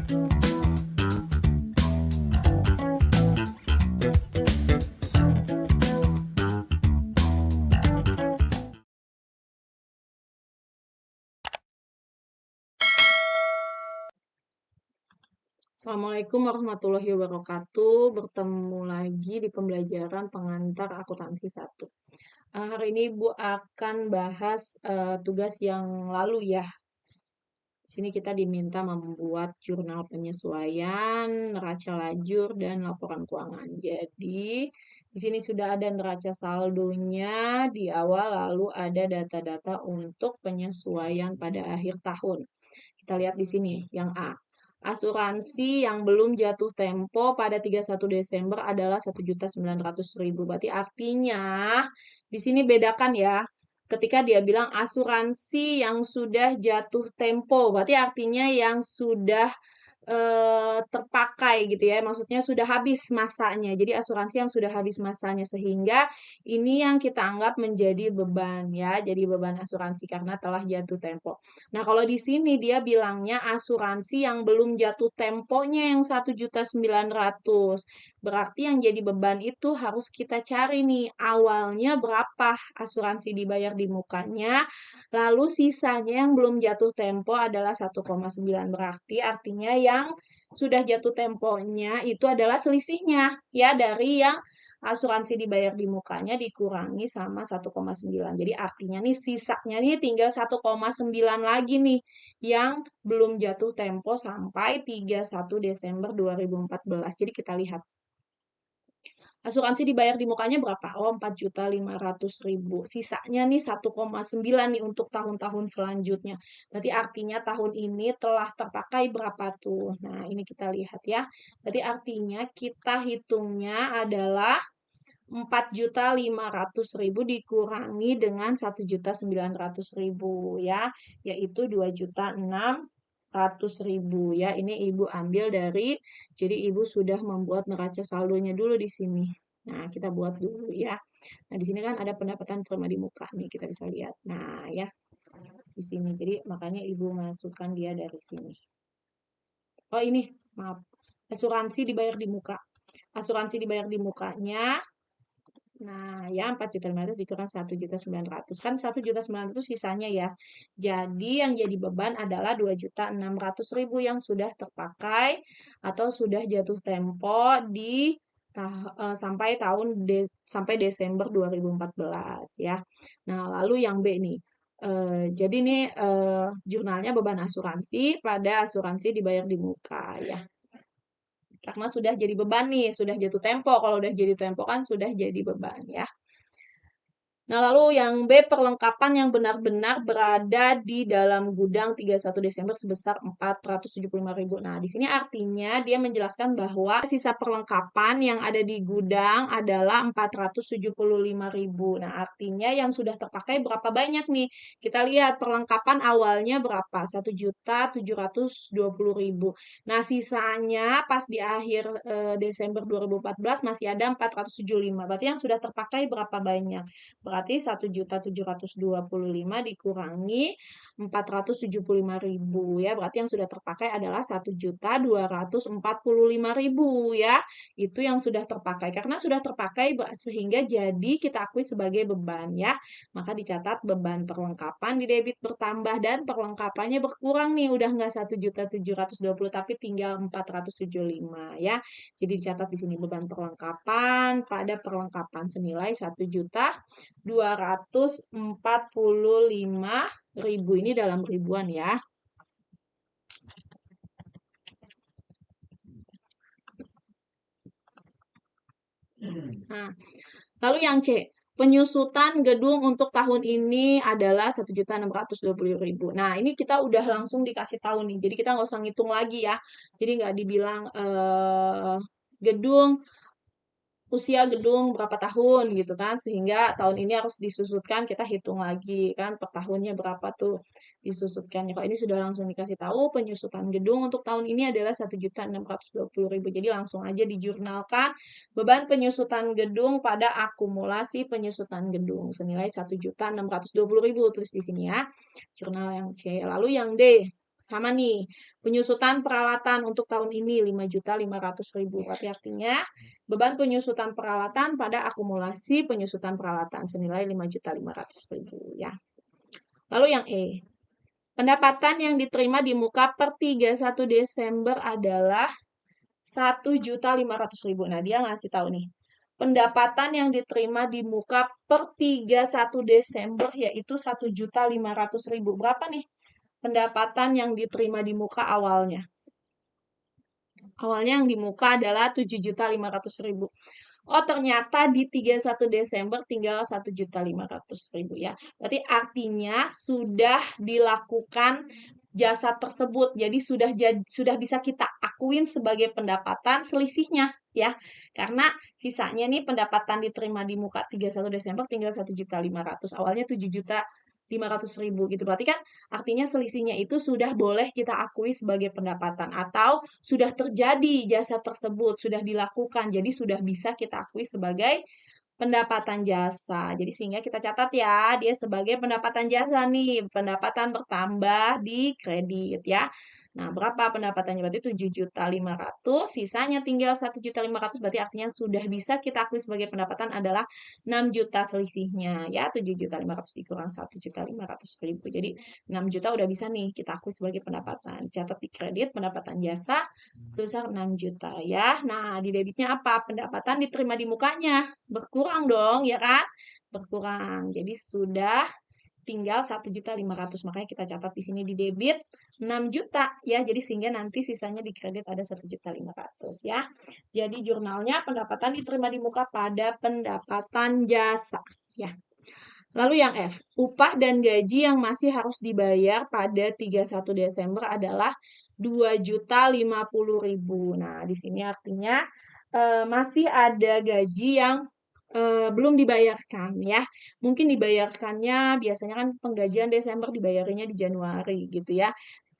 Assalamualaikum warahmatullahi wabarakatuh. Bertemu lagi di pembelajaran pengantar akuntansi 1. Hari ini Ibu akan bahas tugas yang lalu ya. Di sini kita diminta membuat jurnal penyesuaian, neraca lajur, dan laporan keuangan. Jadi, di sini sudah ada neraca saldonya di awal, lalu ada data-data untuk penyesuaian pada akhir tahun. Kita lihat di sini, yang A. Asuransi yang belum jatuh tempo pada 31 Desember adalah 1.900.000. Berarti artinya di sini bedakan ya. Ketika dia bilang asuransi yang sudah jatuh tempo, berarti artinya yang sudah terpakai gitu ya. Maksudnya sudah habis masanya. Jadi asuransi yang sudah habis masanya sehingga ini yang kita anggap menjadi beban ya. Jadi beban asuransi karena telah jatuh tempo. Nah, kalau di sini dia bilangnya asuransi yang belum jatuh temponya yang 1.900.000. Berarti yang jadi beban itu harus kita cari nih awalnya berapa asuransi dibayar di mukanya, lalu sisanya yang belum jatuh tempo adalah 1,9. Berarti artinya yang sudah jatuh temponya itu adalah selisihnya ya dari yang asuransi dibayar di mukanya dikurangi sama 1,9. Jadi artinya nih sisanya nih tinggal 1,9 lagi nih yang belum jatuh tempo sampai 31 Desember 2014. Jadi kita lihat. Asuransi dibayar di mukanya berapa? Oh, 4.500.000. Sisanya nih 1,9 nih untuk tahun-tahun selanjutnya. Berarti artinya tahun ini telah terpakai berapa tuh? Nah, ini kita lihat ya. Berarti artinya kita hitungnya adalah 4.500.000 dikurangi dengan 1.900.000 ya, yaitu 2.600.000 ya. Ini Ibu ambil dari, jadi Ibu sudah membuat neraca saldonya dulu di sini. Nah, kita buat dulu ya. Nah, di sini kan ada pendapatan terima di muka nih, kita bisa lihat. Nah, ya, di sini. Jadi makanya Ibu masukkan dia dari sini. Oh, ini, maaf. Asuransi dibayar di muka. Asuransi dibayar di mukanya. Nah, ya 4.500.000 dikurang 1.900.000. Kan 1.900.000 sisanya ya. Jadi yang jadi beban adalah 2.600.000 yang sudah terpakai atau sudah jatuh tempo di sampai sampai Desember 2014 ya. Nah, lalu yang B nih. Jadi nih jurnalnya beban asuransi pada asuransi dibayar di muka ya. Karena sudah jadi beban nih, sudah jatuh tempo. Kalau udah jadi tempo kan sudah jadi beban ya. Nah, lalu yang B, perlengkapan yang benar-benar berada di dalam gudang 31 Desember sebesar 475.000. Nah, di sini artinya dia menjelaskan bahwa sisa perlengkapan yang ada di gudang adalah 475.000. Nah, artinya yang sudah terpakai berapa banyak nih? Kita lihat perlengkapan awalnya berapa? 1.720.000. Nah, sisanya pas di akhir Desember 2014 masih ada 475. Berarti yang sudah terpakai berapa banyak? Berarti 1.725 dikurangi 475.000 ya. Berarti yang sudah terpakai adalah 1.245.000 ya. Itu yang sudah terpakai. Karena sudah terpakai sehingga jadi kita akui sebagai beban ya. Maka dicatat beban perlengkapan di debit bertambah dan perlengkapannya berkurang nih. Udah nggak 1.720 tapi tinggal 475 ya. Jadi dicatat di sini beban perlengkapan pada perlengkapan senilai 1.245.000. Ini dalam ribuan ya. Nah, lalu yang C, penyusutan gedung untuk tahun ini adalah 1.620.000. Nah, ini kita udah langsung dikasih tahu nih. Jadi kita nggak usah ngitung lagi ya. Jadi nggak dibilang gedung usia gedung berapa tahun gitu kan, sehingga tahun ini harus disusutkan, kita hitung lagi kan per tahunnya berapa tuh disusutkannya. Kalau ini sudah langsung dikasih tahu penyusutan gedung untuk tahun ini adalah 1.620.000. Jadi langsung aja dijurnalkan beban penyusutan gedung pada akumulasi penyusutan gedung senilai 1.620.000, tulis di sini ya. Jurnal yang C. Lalu yang D, sama nih, penyusutan peralatan untuk tahun ini 5.500.000. Berarti artinya beban penyusutan peralatan pada akumulasi penyusutan peralatan senilai 5.500.000 ya. Lalu yang E. Pendapatan yang diterima di muka per 31 Desember adalah 1.500.000. Nah, dia ngasih tahu nih. Pendapatan yang diterima di muka per 31 Desember yaitu 1.500.000. Berapa nih pendapatan yang diterima di muka awalnya? Awalnya yang di muka adalah 7.500.000. Oh, ternyata di 31 Desember tinggal 1.500.000 ya. Berarti artinya sudah dilakukan jasa tersebut. Jadi sudah bisa kita akuin sebagai pendapatan selisihnya ya. Karena sisanya nih pendapatan diterima di muka 31 Desember tinggal 1.500.000. Awalnya 7.500.000 gitu. Berarti kan artinya selisihnya itu sudah boleh kita akui sebagai pendapatan atau sudah terjadi jasa tersebut, sudah dilakukan. Jadi sudah bisa kita akui sebagai pendapatan jasa. Jadi sehingga kita catat ya, dia sebagai pendapatan jasa nih, pendapatan bertambah di kredit ya. Nah, berapa pendapatannya? Berarti 7.500.000, sisanya tinggal 1.500.000, berarti artinya sudah bisa kita akui sebagai pendapatan adalah 6 juta selisihnya ya, 7.500.000 dikurang 1.500.000. Jadi 6 juta udah bisa nih kita akui sebagai pendapatan. Catat di kredit pendapatan jasa sebesar 6 juta ya. Nah, di debitnya apa? Pendapatan diterima di mukanya. Berkurang dong, ya kan? Berkurang. Jadi sudah tinggal 1.500.000. Makanya kita catat di sini di debit 6 juta ya. Jadi sehingga nanti sisanya di kredit ada 1.500.000 ya. Jadi jurnalnya pendapatan diterima di muka pada pendapatan jasa ya. Lalu yang F, upah dan gaji yang masih harus dibayar pada 31 Desember adalah 2.050.000. Nah, di sini artinya masih ada gaji yang belum dibayarkan ya. Mungkin dibayarkannya biasanya kan penggajian Desember dibayarnya di Januari gitu ya.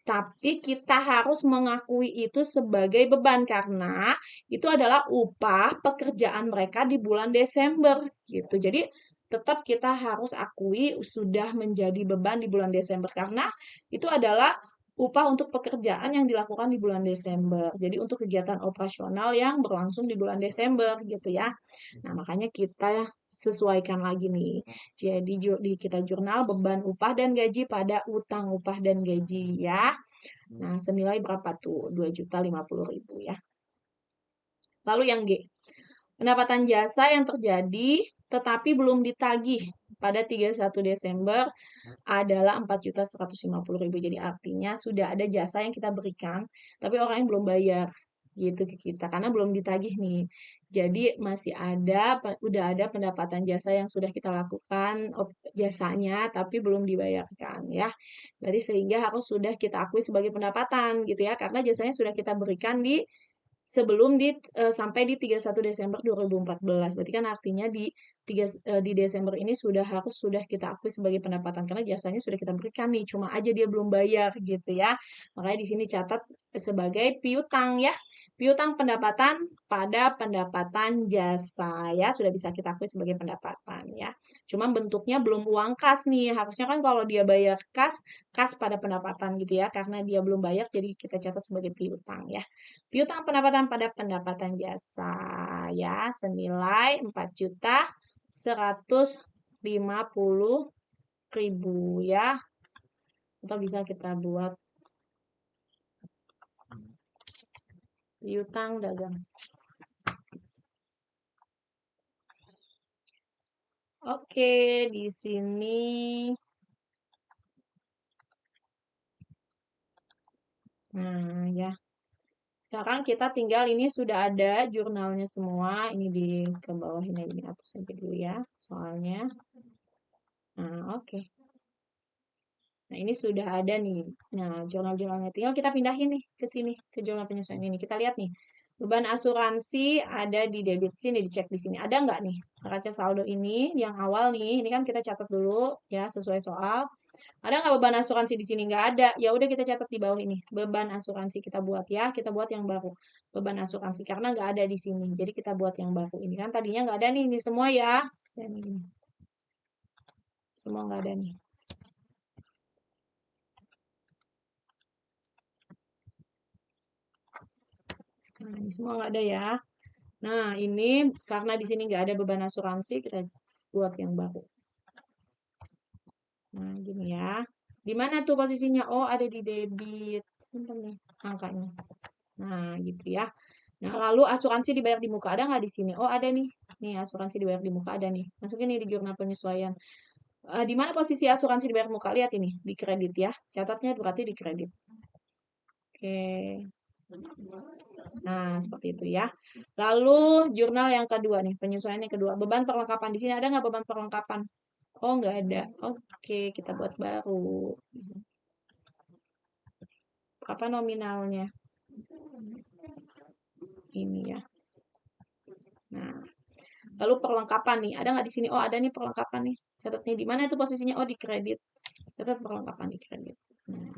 Tapi kita harus mengakui itu sebagai beban karena itu adalah upah pekerjaan mereka di bulan Desember gitu. Jadi tetap kita harus akui sudah menjadi beban di bulan Desember karena itu adalah upah untuk pekerjaan yang dilakukan di bulan Desember. Jadi untuk kegiatan operasional yang berlangsung di bulan Desember gitu ya. Nah, makanya kita sesuaikan lagi nih. Jadi di kita jurnal beban upah dan gaji pada utang upah dan gaji ya. Nah, senilai berapa tuh? 2.050.000 ya. Lalu yang G. Pendapatan jasa yang terjadi tetapi belum ditagih pada 31 Desember adalah 4.150.000. Jadi artinya sudah ada jasa yang kita berikan, tapi orang yang belum bayar gitu ke kita karena belum ditagih nih. Jadi masih udah ada pendapatan jasa yang sudah kita lakukan jasanya tapi belum dibayarkan ya. Berarti sehingga harus sudah kita akui sebagai pendapatan gitu ya karena jasanya sudah kita berikan sebelum sampai di 31 Desember 2014. Berarti kan artinya di Desember ini sudah kita akui sebagai pendapatan karena jasanya sudah kita berikan nih, cuma aja dia belum bayar gitu ya. Makanya di sini catat sebagai piutang ya. Piutang pendapatan pada pendapatan jasa ya, sudah bisa kita akui sebagai pendapatan ya. Cuma bentuknya belum uang kas nih. Harusnya kan kalau dia bayar kas pada pendapatan gitu ya. Karena dia belum bayar jadi kita catat sebagai piutang ya. Piutang pendapatan pada pendapatan jasa ya senilai 4.150.000 ya. Atau bisa kita buat piutang dagang. Oke, di sini nah ya. Sekarang kita tinggal ini sudah ada jurnalnya semua. Ini ke bawah ini hapus saja dulu ya soalnya. Nah, oke. Nah, ini sudah ada nih. Nah, jurnal-jurnalnya tinggal kita pindahin nih ke sini, ke jurnal penyesuaian ini. Kita lihat nih. Beban asuransi ada di debit sini, dicek di sini. Ada nggak nih neraca saldo ini yang awal nih? Ini kan kita catat dulu ya sesuai soal. Ada nggak beban asuransi di sini? Nggak ada. Ya udah kita catat di bawah ini. Beban asuransi kita buat ya. Kita buat yang baru. Beban asuransi karena nggak ada di sini. Jadi kita buat yang baru ini kan tadinya nggak ada nih. Ini semua ya. Ini. Semua nggak ada nih. Nah, ini semua nggak ada ya. Nah, ini karena di sini nggak ada beban asuransi, kita buat yang baru. Nah, gini ya. Di mana tuh posisinya? Oh, ada di debit. Simpen nih angkanya. Nah, gitu ya. Nah, lalu asuransi dibayar di muka ada nggak di sini? Oh, ada nih. Nih, asuransi dibayar di muka ada nih. Masukin nih di jurnal penyesuaian. Di mana posisi asuransi dibayar muka? Lihat ini, di kredit ya. Catatnya berarti di kredit. Oke. Nah, seperti itu ya. Lalu jurnal yang kedua nih, penyesuaian yang kedua. Beban perlengkapan. Di sini ada nggak beban perlengkapan? Oh, nggak ada. Oke, kita buat baru. Apa nominalnya? Ini ya. Nah, lalu perlengkapan nih. Ada nggak di sini? Oh, ada nih perlengkapan nih. Catat nih. Di mana itu posisinya? Oh, di kredit. Catat perlengkapan di kredit. Nah,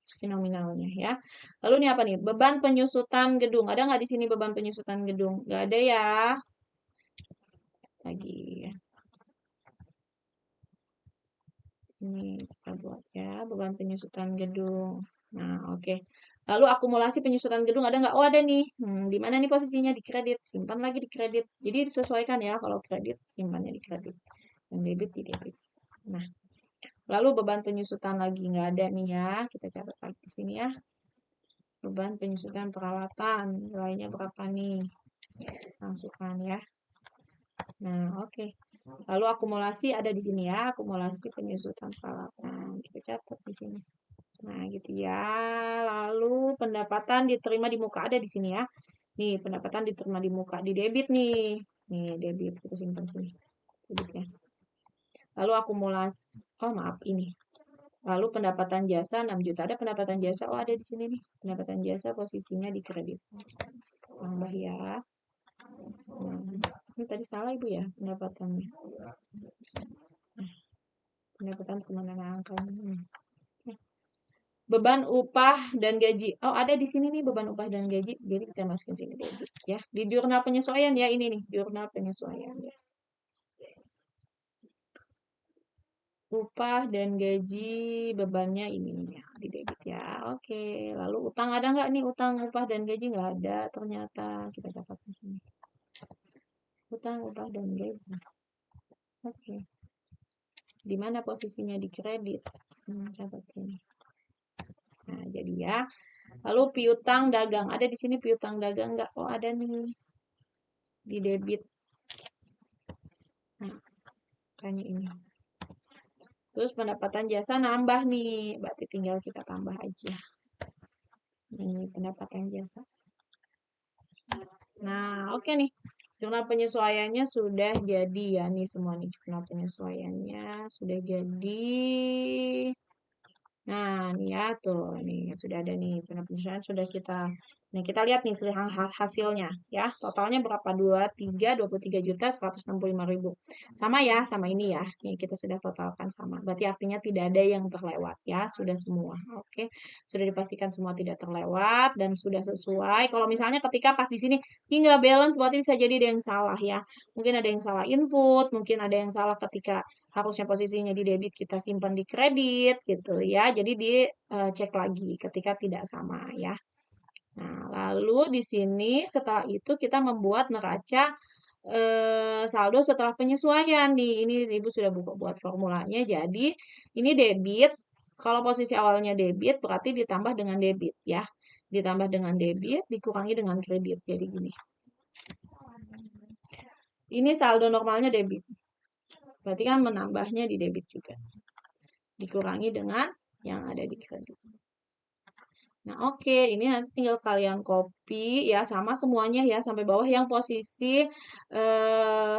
masukin nominalnya ya. Lalu ini apa nih? Beban penyusutan gedung. Ada nggak di sini beban penyusutan gedung? Nggak ada ya. Lagi ya. Ini kita buat ya, beban penyusutan gedung. Nah, oke. Lalu akumulasi penyusutan gedung ada nggak? Oh, ada nih. Di mana nih posisinya? Di kredit. Simpan lagi di kredit. Jadi disesuaikan ya, kalau kredit, simpannya di kredit. Yang debit di debit. Nah, lalu beban penyusutan lagi nggak ada nih ya. Kita catat lagi di sini ya. Beban penyusutan peralatan. Nilainya berapa nih? Masukkan ya. Nah, oke. Lalu akumulasi ada di sini ya. Akumulasi penyusutan peralatan. Kita catat di sini. Nah, gitu ya. Lalu pendapatan diterima di muka ada di sini ya. Nih, pendapatan diterima di muka di debit nih. Nih, debit kita simpan sini. Debit ya. Lalu akumulasi, oh maaf ini. Lalu pendapatan jasa 6 juta. Ada pendapatan jasa. Oh, ada di sini nih. Pendapatan jasa posisinya di kredit. Tambah ya. Ini tadi salah Ibu ya pendapatannya. Pendapatan kemana angkanya? Beban upah dan gaji. Oh, ada di sini nih beban upah dan gaji. Jadi kita masukin sini debit ya. Di jurnal penyesuaian ya ini nih, jurnal penyesuaian ya. Upah dan gaji bebannya ini ya, di debit ya. Oke, lalu utang ada nggak nih utang upah dan gaji nggak ada ternyata. Kita catat di sini. Utang upah dan gaji. Oke. Di mana posisinya di kredit? Catat sini. Nah, jadi ya. Lalu piutang dagang. Ada di sini piutang dagang nggak? Oh, ada nih. Di debit. Nah, kayaknya ini. Terus pendapatan jasa nambah nih. Berarti tinggal kita tambah aja. Ini pendapatan jasa. Nah, oke nih. Jurnal penyesuaiannya sudah jadi ya. Nih semua nih jurnal penyesuaiannya sudah jadi. Nah, nih ya tuh, nih sudah ada nih penyesuaian sudah kita. Nih kita lihat nih hasilnya ya. Totalnya berapa? 23.165.000. Sama ya, sama ini ya. Nih kita sudah totalkan sama. Berarti artinya tidak ada yang terlewat ya, sudah semua. Oke. Sudah dipastikan semua tidak terlewat dan sudah sesuai. Kalau misalnya ketika pas di sini ini nggak balance berarti bisa jadi ada yang salah ya. Mungkin ada yang salah input, mungkin ada yang salah ketika harusnya posisinya di debit kita simpan di kredit gitu ya. Jadi dicek lagi ketika tidak sama ya. Nah, lalu di sini setelah itu kita membuat neraca saldo setelah penyesuaian nih. Ini Ibu sudah buat formulanya. Jadi ini debit. Kalau posisi awalnya debit berarti ditambah dengan debit ya. Ditambah dengan debit dikurangi dengan kredit. Jadi gini. Ini saldo normalnya debit. Berarti kan menambahnya di debit juga. Dikurangi dengan yang ada di kredit. Nah, oke, ini nanti tinggal kalian copy ya sama semuanya ya sampai bawah yang posisi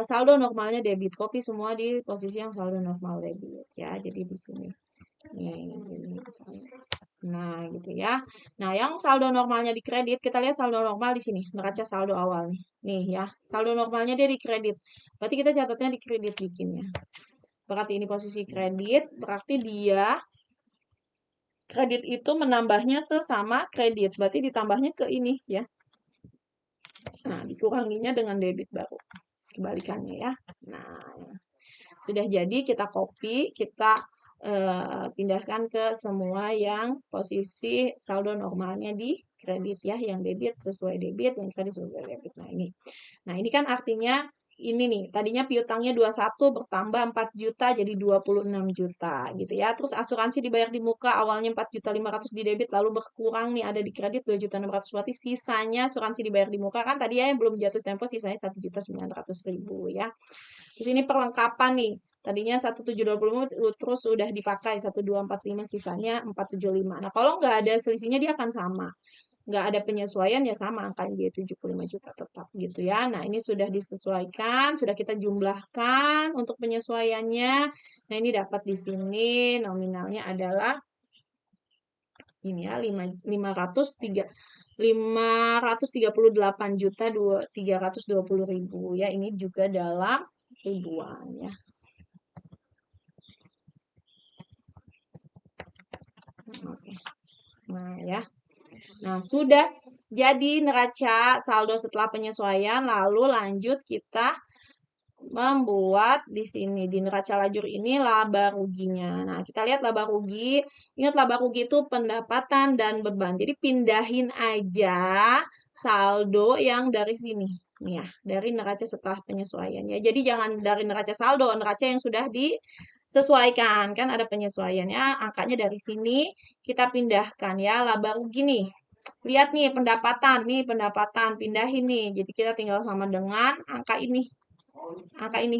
saldo normalnya debit. Copy semua di posisi yang saldo normal debit ya. Jadi di sini. Nih, ini. Nah, gitu ya. Nah, yang saldo normalnya di kredit, kita lihat saldo normal di sini, neraca saldo awal nih. Nih ya, saldo normalnya dia di kredit. Berarti kita catatnya di kredit bikinnya. Berarti ini posisi kredit, berarti dia kredit itu menambahnya sesama kredit. Berarti ditambahnya ke ini ya. Nah, dikuranginya dengan debit baru. Kebalikannya ya. Nah, sudah jadi kita copy, kita pindahkan ke semua yang posisi saldo normalnya di kredit ya, yang debit sesuai debit, yang kredit sesuai debit. Nah, ini kan artinya ini nih, tadinya piutangnya 21 bertambah 4 juta jadi 26 juta gitu ya. Terus asuransi dibayar di muka awalnya 4.500.000 di debit lalu berkurang nih ada di kredit 2.600.000 berarti sisanya asuransi dibayar di muka kan tadi ya yang belum jatuh tempo sisanya 1.900.000 ya. Terus ini perlengkapan nih. Tadinya 1.725 terus udah dipakai 1.245 sisanya 475. Nah, kalau nggak ada selisihnya dia akan sama. Nggak ada penyesuaian ya sama angkanya dia 75 juta tetap gitu ya. Nah, ini sudah disesuaikan, sudah kita jumlahkan untuk penyesuaiannya. Nah, ini dapat di sini nominalnya adalah ini ya 538 juta 320.000 ya. Ini juga dalam ribuan ya. Oke. Nah, ya. Nah, sudah jadi neraca saldo setelah penyesuaian, lalu lanjut kita membuat di sini di neraca lajur ini laba ruginya. Nah, kita lihat laba rugi. Ingat laba rugi itu pendapatan dan beban. Jadi pindahin aja saldo yang dari sini. Nih ya, dari neraca setelah penyesuaian ya. Jadi jangan dari neraca saldo, neraca yang sudah disesuaikan. Kan ada penyesuaiannya, angkanya dari sini kita pindahkan ya. Laba rugi nih. Lihat nih pendapatan, pindahin nih. Jadi kita tinggal sama dengan angka ini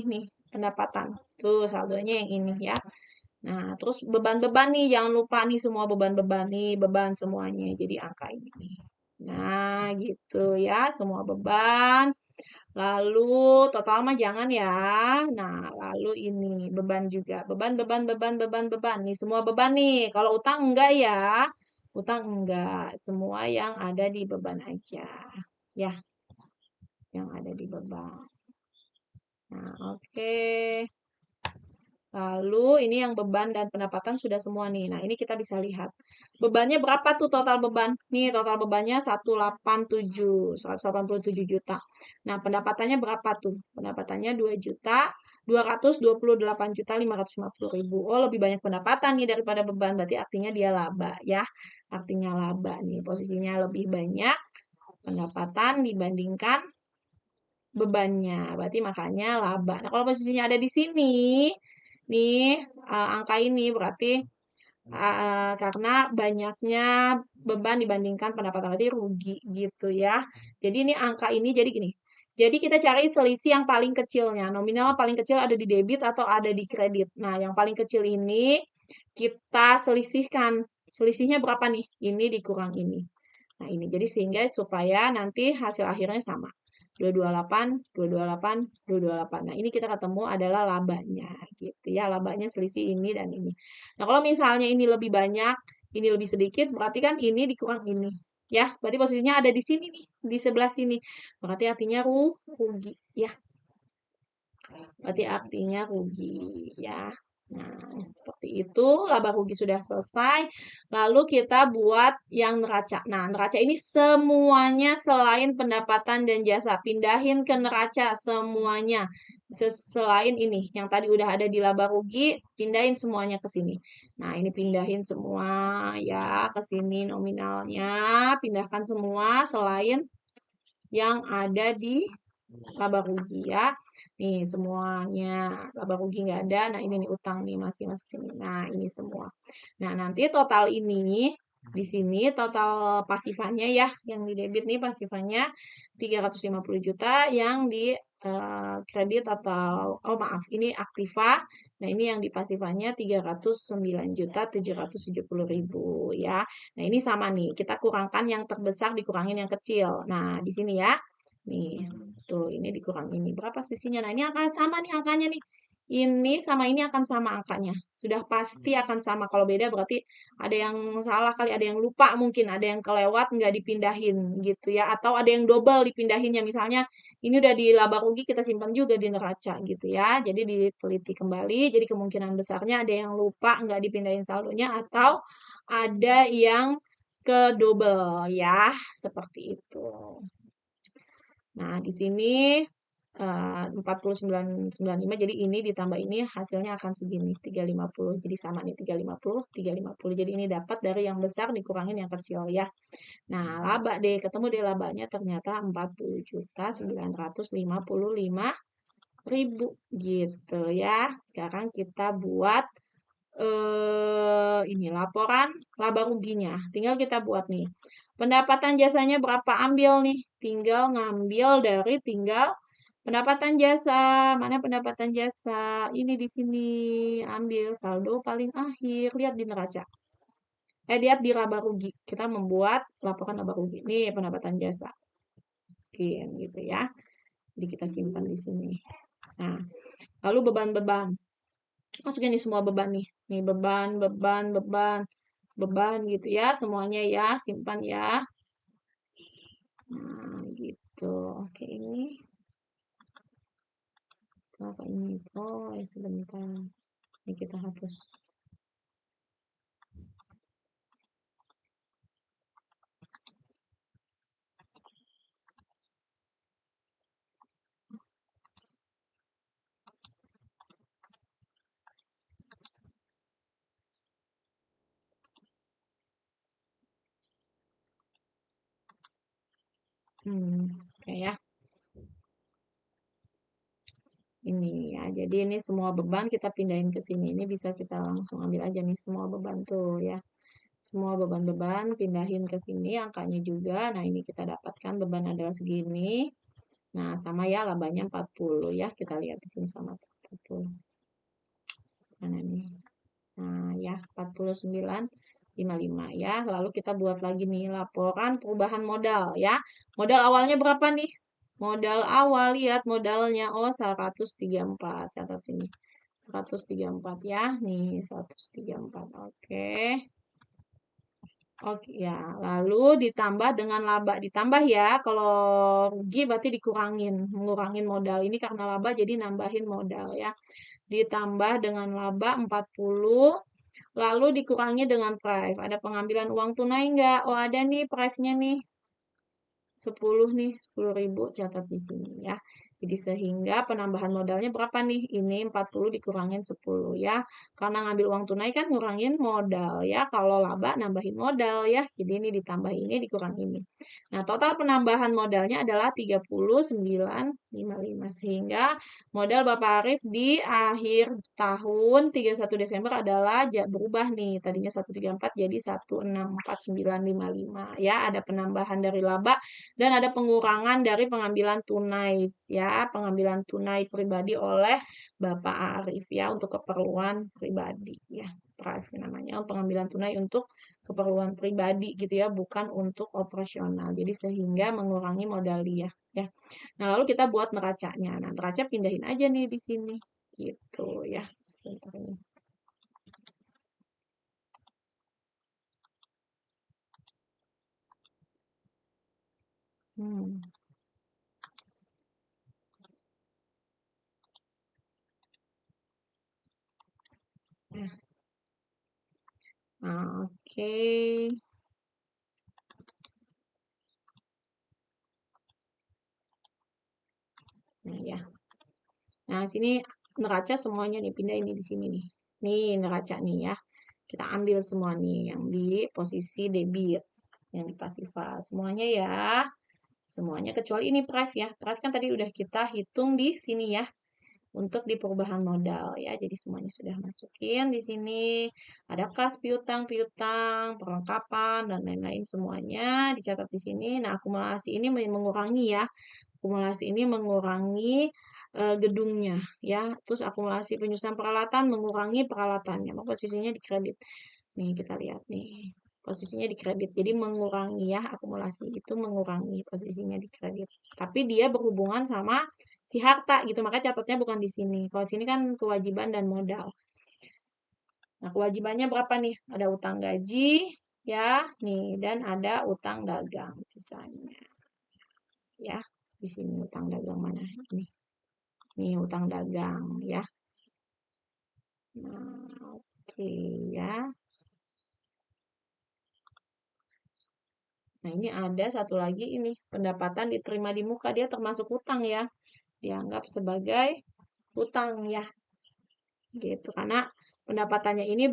nih pendapatan. Tuh saldonya yang ini ya. Nah, terus beban-beban nih jangan lupa nih semua beban-beban nih, beban semuanya. Jadi angka ini nih. Nah, gitu ya, semua beban. Lalu total mah jangan ya. Nah, lalu ini beban juga. Beban. Nih semua beban nih. Kalau utang enggak ya. Utang enggak. Semua yang ada di beban aja. Ya, yang ada di beban. Nah, oke. Lalu ini yang beban dan pendapatan sudah semua nih. Nah, ini kita bisa lihat. Bebannya berapa tuh total beban? Nih, total bebannya 187 juta. Nah, pendapatannya berapa tuh? Pendapatannya 2.228.550.000. Oh, lebih banyak pendapatan nih daripada beban. Berarti artinya dia laba ya. Artinya laba nih. Posisinya lebih banyak pendapatan dibandingkan bebannya. Berarti makanya laba. Nah, kalau posisinya ada di sini, nih angka ini berarti karena banyaknya beban dibandingkan pendapatan berarti rugi gitu ya. Jadi ini angka ini jadi gini. Jadi kita cari selisih yang paling kecilnya. Nominal paling kecil ada di debit atau ada di kredit. Nah, yang paling kecil ini kita selisihkan. Selisihnya berapa nih? Ini dikurang ini. Nah, ini jadi sehingga supaya nanti hasil akhirnya sama. 228. Nah, ini kita ketemu adalah labanya gitu ya. Labanya selisih ini dan ini. Nah, kalau misalnya ini lebih banyak, ini lebih sedikit, berarti kan ini dikurang ini. Ya, berarti posisinya ada di sini nih, di sebelah sini. Berarti artinya rugi ya. Berarti artinya rugi ya. Nah, seperti itu laba rugi sudah selesai. Lalu kita buat yang neraca. Nah, neraca ini semuanya selain pendapatan dan jasa. Pindahin ke neraca semuanya. Selain ini, yang tadi udah ada di laba rugi, pindahin semuanya ke sini. Nah, ini pindahin semua ya ke sini nominalnya. Pindahkan semua selain yang ada di laba rugi ya. Nih semuanya laba rugi nggak ada. Nah ini nih utang nih masih masuk sini. Nah ini semua. Nah nanti total ini di sini total pasifannya ya yang di debit nih pasifannya 350 juta yang di kredit atau oh maaf ini aktiva. Nah ini yang di pasifannya 309.770.000 ya. Nah ini sama nih kita kurangkan yang terbesar dikurangin yang kecil. Nah di sini ya. Nih, tuh ini dikurang ini. Berapa sisinya? Nah, ini akan sama nih angkanya nih. Ini sama ini akan sama angkanya. Sudah pasti akan sama. Kalau beda berarti ada yang salah kali, ada yang lupa mungkin, ada yang kelewat nggak dipindahin gitu ya. Atau ada yang double dipindahinnya. Misalnya ini udah di laba rugi kita simpan juga di neraca gitu ya. Jadi diteliti kembali. Jadi kemungkinan besarnya ada yang lupa nggak dipindahin saldonya atau ada yang ke double ya. Seperti itu. Nah, di sini 49,95, jadi ini ditambah ini hasilnya akan segini 350, jadi sama nih 350 350, jadi ini dapat dari yang besar dikurangin yang kecil ya. Nah laba deh, ketemu deh labanya ternyata 40.955.000 gitu ya. Sekarang kita buat ini laporan laba ruginya. Tinggal kita buat nih. Pendapatan jasanya berapa, ambil nih. Tinggal ngambil dari pendapatan jasa. Mana pendapatan jasa? Ini di sini. Ambil saldo paling akhir. Lihat di neraca. Lihat di laba rugi. Kita membuat laporan laba rugi. Nih pendapatan jasa. Sekian gitu ya. Jadi kita simpan di sini. Nah, lalu beban-beban. Masukin nih semua beban nih. Nih beban, beban, beban, beban gitu ya. Semuanya ya, simpan ya. Nah, gitu. Oke, ini. Kenapa ini? Oh, ya sebentar. Ini kita hapus. Oke ya. Ini ya. Jadi ini semua beban kita pindahin ke sini. Ini bisa kita langsung ambil aja nih semua beban tuh ya. Semua beban-beban pindahin ke sini angkanya juga. Nah, ini kita dapatkan beban adalah segini. Nah, sama ya labanya 40 ya. Kita lihat di sini sama 40. Mana nih? Nah, ya 49,55 ya. Lalu kita buat lagi nih laporan perubahan modal ya. Modal awalnya berapa nih? Modal awal, lihat modalnya. Oh, 134. Catat sini. 134 ya. Nih, 134. Oke. Oke ya, lalu ditambah dengan laba. Ditambah ya, kalau rugi berarti dikurangin. Ngurangin modal. Ini karena laba jadi nambahin modal ya. Ditambah dengan laba 40. Lalu dikurangi dengan prive. Ada pengambilan uang tunai nggak? Oh, ada nih prive-nya nih. 10 nih, 10.000 catat di sini ya. Jadi sehingga penambahan modalnya berapa nih? Ini 40 dikurangin 10 ya. Karena ngambil uang tunai kan ngurangin modal ya. Kalau laba nambahin modal ya. Jadi ini ditambah ini dikurang ini. Nah, total penambahan modalnya adalah 39,55. Sehingga modal Bapak Arif di akhir tahun 31 Desember adalah berubah nih. Tadinya 134 jadi 164,955 ya. Ada penambahan dari laba dan ada pengurangan dari pengambilan tunai ya, pengambilan tunai pribadi oleh Bapak Arif ya untuk keperluan pribadi ya. Private namanya, pengambilan tunai untuk keperluan pribadi gitu ya, bukan untuk operasional. Jadi sehingga mengurangi modal dia ya. Nah, lalu kita buat neracanya. Nah, neraca pindahin aja nih di sini gitu ya. Sebentar ini. Hmm. Nah, oke. Nah, ya. Nah, sini neraca semuanya nih, pindah ini di sini nih. Nih, neraca nih ya. Kita ambil semua nih yang di posisi debit, yang di pasifa. Semuanya ya. Semuanya kecuali ini prive ya. Prive kan tadi udah kita hitung di sini ya. Untuk di perubahan modal ya. Jadi semuanya sudah masukin di sini. Ada kas, piutang, perlengkapan, dan lain-lain semuanya dicatat di sini. Nah, akumulasi ini mengurangi ya. Akumulasi ini mengurangi gedungnya ya. Terus akumulasi penyusunan peralatan mengurangi peralatannya. Posisinya di kredit. Nih kita lihat nih. Posisinya di kredit. Jadi mengurangi ya, akumulasi itu mengurangi posisinya di kredit. Tapi dia berhubungan sama si harta gitu. Maka catatnya bukan di sini. Kalau di sini kan kewajiban dan modal. Nah, kewajibannya berapa nih? Ada utang gaji ya, nih dan ada utang dagang sisanya. Ya, di sini utang dagang mana? Ini utang dagang ya. Nah, oke ya. Nah, ini ada satu lagi ini, pendapatan diterima di muka, dia termasuk utang ya. dianggap sebagai hutang ya. Gitu. Karena pendapatannya ini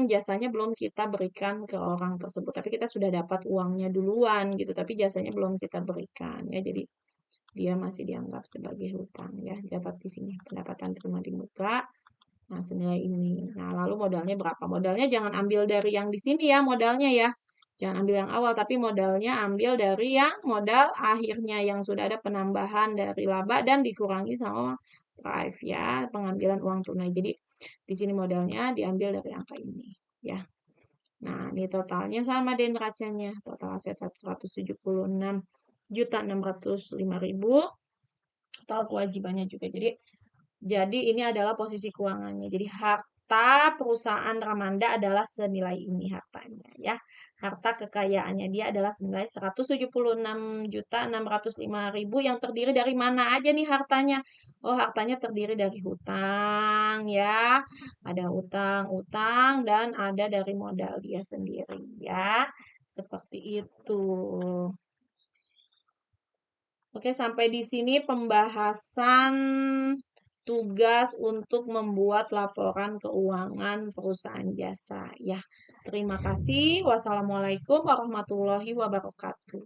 jasanya belum kita berikan ke orang tersebut, tapi kita sudah dapat uangnya duluan gitu, tapi jasanya belum kita berikan ya. Jadi dia masih dianggap sebagai hutang ya. Dapat di sini pendapatan terima di muka. Nah, senilai ini. Nah, lalu modalnya berapa? Modalnya jangan ambil dari yang di sini ya, modalnya ya. Jangan ambil yang awal, tapi modalnya ambil dari yang modal akhirnya yang sudah ada penambahan dari laba dan dikurangi sama price ya, pengambilan uang tunai. Jadi di sini modalnya diambil dari angka ini ya. Nah, ini totalnya sama deh neracanya. Total aset 176.605.000. Total kewajibannya juga. Jadi ini adalah posisi keuangannya. Jadi harta perusahaan Ramanda adalah senilai ini hartanya ya. Harta kekayaannya dia adalah senilai 176.605.000 yang terdiri dari mana aja nih hartanya? Oh, hartanya terdiri dari hutang ya. Ada utang dan ada dari modal dia sendiri ya. Seperti itu. Oke, sampai di sini pembahasan tugas untuk membuat laporan keuangan perusahaan jasa. Ya, terima kasih. Wassalamualaikum warahmatullahi wabarakatuh.